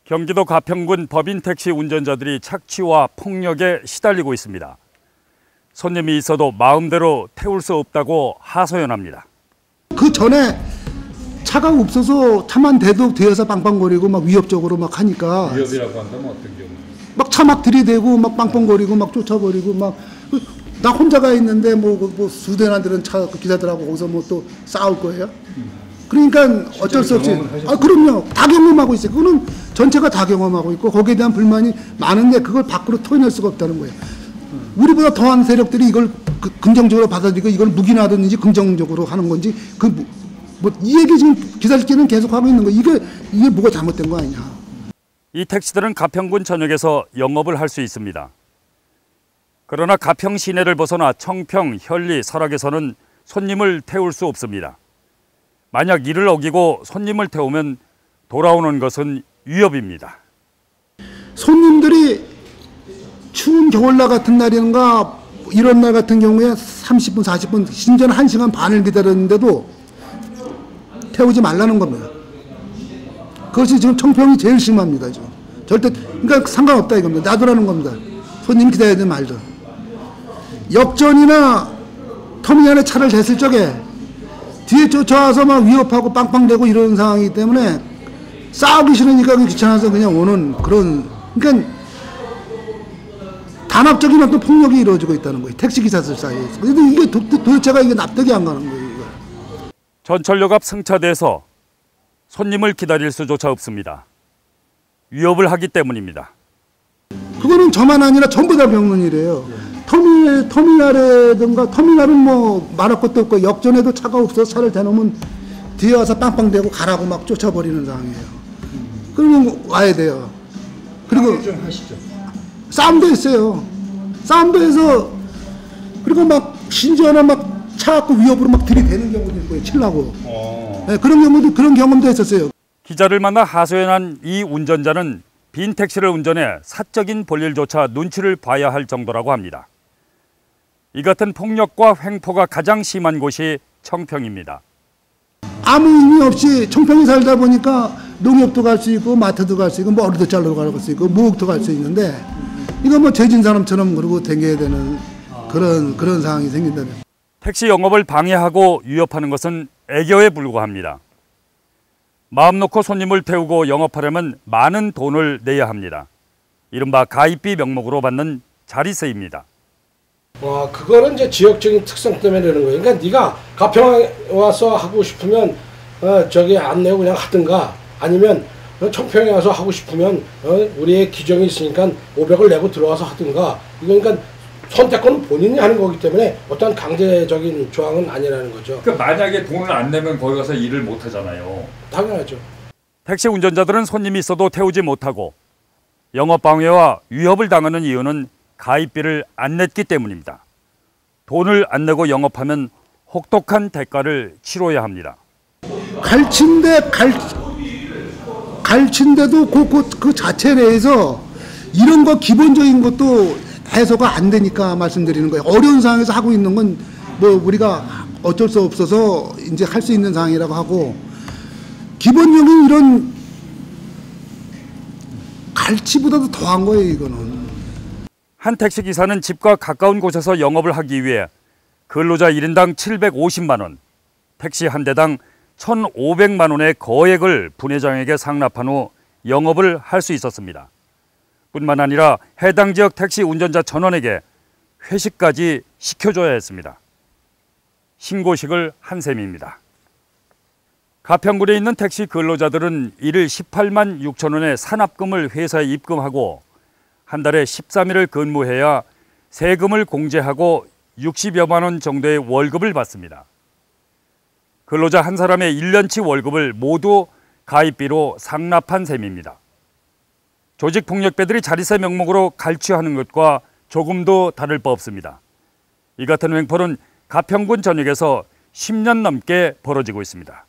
경기도 가평군 법인 택시 운전자들이 착취와 폭력에 시달리고 있습니다. 손님이 있어도 마음대로 태울 수 없다고 하소연합니다. 그 전에 차가 없어서 차만 대도 뒤에서 빵빵거리고 막 위협적으로 막 하니까. 위협이라고 한다면 어떤 경우? 막 차 막 들이대고 막 빵빵거리고 막 쫓아버리고 막 나 혼자가 있는데 뭐 수대나 들은 차 기사들하고 거기서 뭐 또 싸울 거예요. 그러니까 어쩔 수 없이. 아 그럼요. 다 경험하고 있어요. 그거는 전체가 다 경험하고 있고 거기에 대한 불만이 많은데 그걸 밖으로 토해낼 수가 없다는 거예요. 우리보다 더한 세력들이 이걸 긍정적으로 받아들이고 이걸 묵인하든지 긍정적으로 하는 건지 이 얘기 지금 기사들끼리는 계속 하고 있는 거. 이게 뭐가 잘못된 거 아니냐. 이 택시들은 가평군 전역에서 영업을 할 수 있습니다. 그러나 가평 시내를 벗어나 청평, 현리, 설악에서는 손님을 태울 수 없습니다. 만약 이를 어기고 손님을 태우면 돌아오는 것은 위협입니다. 손님들이 추운 겨울날 같은 날인가 이런 날 같은 경우에 30분, 40분, 심지어는 1시간 반을 기다렸는데도 태우지 말라는 겁니다. 그것이 지금 청평이 제일 심합니다. 지금. 절대 그러니까 상관없다 이겁니다. 놔두라는 겁니다. 손님 기다리든 말든. 역전이나 터미널에 차를 댔을 적에 뒤에 쫓아와서 막 위협하고 빵빵대고 이런 상황이기 때문에 싸우기 싫으니까 귀찮아서 그냥 오는 그런, 그러니까 단합적인 어떤 폭력이 이루어지고 있다는 거예요. 택시기사들 사이에서. 근데 이게 도대체가 이게 납득이 안 가는 거예요. 이거. 전철역 앞 승차대에서 손님을 기다릴 수조차 없습니다. 위협을 하기 때문입니다. 그거는 저만 아니라 전부 다 겪는 일이에요. 터미널이든가 터미널은 뭐 말할 것도 없고 역전에도 차가 없어서 차를 대놓으면 뒤에 와서 빵빵대고 가라고 막 쫓아버리는 상황이에요. 그러면 와야 돼요. 그리고 좀 하시죠. 싸움도 했어요. 싸움도 해서 그리고 막 심지어는 막 차 갖고 위협으로 막 들이대는 경우도 있고요. 치려고. 네, 그런 경험도 했었어요. 기자를 만나 하소연한 이 운전자는 빈 택시를 운전해 사적인 볼일조차 눈치를 봐야 할 정도라고 합니다. 이 같은 폭력과 횡포가 가장 심한 곳이 청평입니다. 아무 의미 없이 청평에 살다 보니까 농협도 갈 수 있고 마트도 갈 수 있고 뭐 어디도 자르러 갈 수 있고 목욕도 갈 수 있는데 이거 뭐 죄진 사람처럼 그러고 댕겨야 되는 그런 상황이 생긴다면. 택시 영업을 방해하고 위협하는 것은 애교에 불과합니다. 마음 놓고 손님을 태우고 영업하려면 많은 돈을 내야 합니다. 이른바 가입비 명목으로 받는 자리세입니다. 와, 그거는 이제 지역적인 특성 때문에 그러는 거예요. 그러니까 네가 가평에 와서 하고 싶으면 저기 안 내고 그냥 하든가 아니면 청평에 와서 하고 싶으면 우리의 규정이 있으니까 500을 내고 들어와서 하든가. 이거 그러니까 선택권은 본인이 하는 거기 때문에 어떤 강제적인 조항은 아니라는 거죠. 그러니까 만약에 돈을 안 내면 거기 가서 일을 못 하잖아요. 당연하죠. 택시 운전자들은 손님이 있어도 태우지 못하고 영업 방해와 위협을 당하는 이유는 가입비를 안 냈기 때문입니다. 돈을 안 내고 영업하면 혹독한 대가를 치러야 합니다. 갈친데도 그 자체 내에서 이런 거 기본적인 것도 해소가 안 되니까 말씀드리는 거예요. 어려운 상황에서 하고 있는 건 뭐 우리가 어쩔 수 없어서 이제 할 수 있는 상황이라고 하고 기본적인 이런 갈치보다도 더한 거예요, 이거는. 한 택시기사는 집과 가까운 곳에서 영업을 하기 위해 근로자 1인당 750만 원, 택시 한 대당 1,500만 원의 거액을 분회장에게 상납한 후 영업을 할 수 있었습니다. 뿐만 아니라 해당 지역 택시 운전자 전원에게 회식까지 시켜줘야 했습니다. 신고식을 한 셈입니다. 가평군에 있는 택시 근로자들은 일일 18만 6천 원의 산납금을 회사에 입금하고 한 달에 13일을 근무해야 세금을 공제하고 60여만 원 정도의 월급을 받습니다. 근로자 한 사람의 1년치 월급을 모두 가입비로 상납한 셈입니다. 조직폭력배들이 자리세 명목으로 갈취하는 것과 조금도 다를 바 없습니다. 이 같은 횡포는 가평군 전역에서 10년 넘게 벌어지고 있습니다.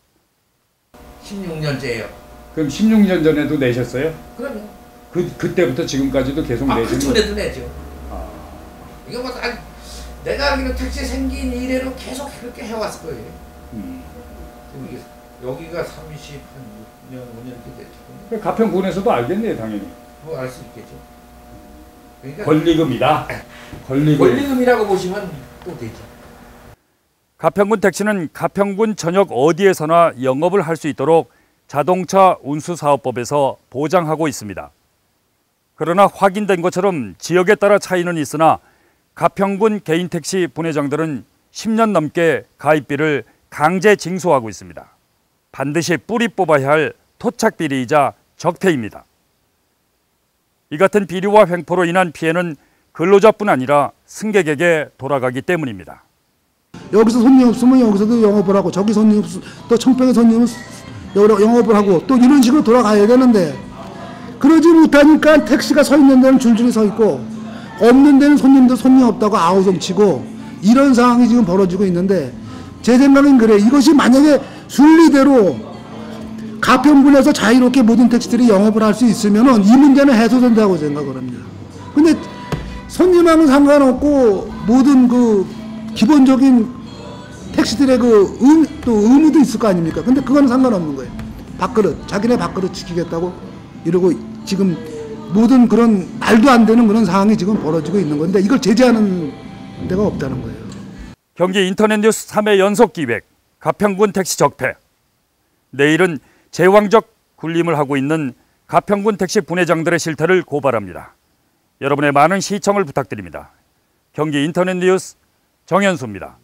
16년째예요. 그럼 16년 전에도 내셨어요? 그럼요. 그때부터 지금까지도 계속 내시는 그 전에도 내죠. 아. 이거 뭐 내가 알기로 택시 생긴 이래로 계속 그렇게 해왔을 거예요. 여기가 30, 한 5년 이렇게 됐죠. 가평군에서도 알겠네요, 당연히. 뭐 알 수 있겠죠. 그러니까 권리금이다. 권리금. 권리금이라고 보시면 또 되죠. 가평군 택시는 가평군 전역 어디에서나 영업을 할 수 있도록 자동차 운수사업법에서 보장하고 있습니다. 그러나 확인된 것처럼 지역에 따라 차이는 있으나 가평군 개인택시 분회장들은 10년 넘게 가입비를 강제 징수하고 있습니다. 반드시 뿌리 뽑아야 할 토착 비리이자 적폐입니다. 이 같은 비리와 횡포로 인한 피해는 근로자뿐 아니라 승객에게 돌아가기 때문입니다. 여기서 손님 없으면 여기서도 영업을 하고 저기 손님 없으면 또 청평에 손님은 영업을 하고 또 이런 식으로 돌아가야 되는데 그러지 못하니까 택시가 서 있는 데는 줄줄이 서 있고 없는 데는 손님 없다고 아우성치고 이런 상황이 지금 벌어지고 있는데 제 생각엔 그래. 이것이 만약에 순리대로 가평군에서 자유롭게 모든 택시들이 영업을 할 수 있으면은 이 문제는 해소된다고 생각을 합니다. 근데 손님하고는 상관없고 모든 그 기본적인 택시들의 또 의무도 있을 거 아닙니까? 근데 그거는 상관없는 거예요. 밥그릇, 자기네 밥그릇 지키겠다고 이러고 지금 모든 그런 말도 안 되는 그런 상황이 지금 벌어지고 있는 건데 이걸 제재하는 데가 없다는 거예요. 경기 인터넷 뉴스 3회 연속 기획 가평군 택시 적폐. 내일은 제왕적 군림을 하고 있는 가평군 택시 분회장들의 실태를 고발합니다. 여러분의 많은 시청을 부탁드립니다. 경기 인터넷 뉴스 정현수입니다.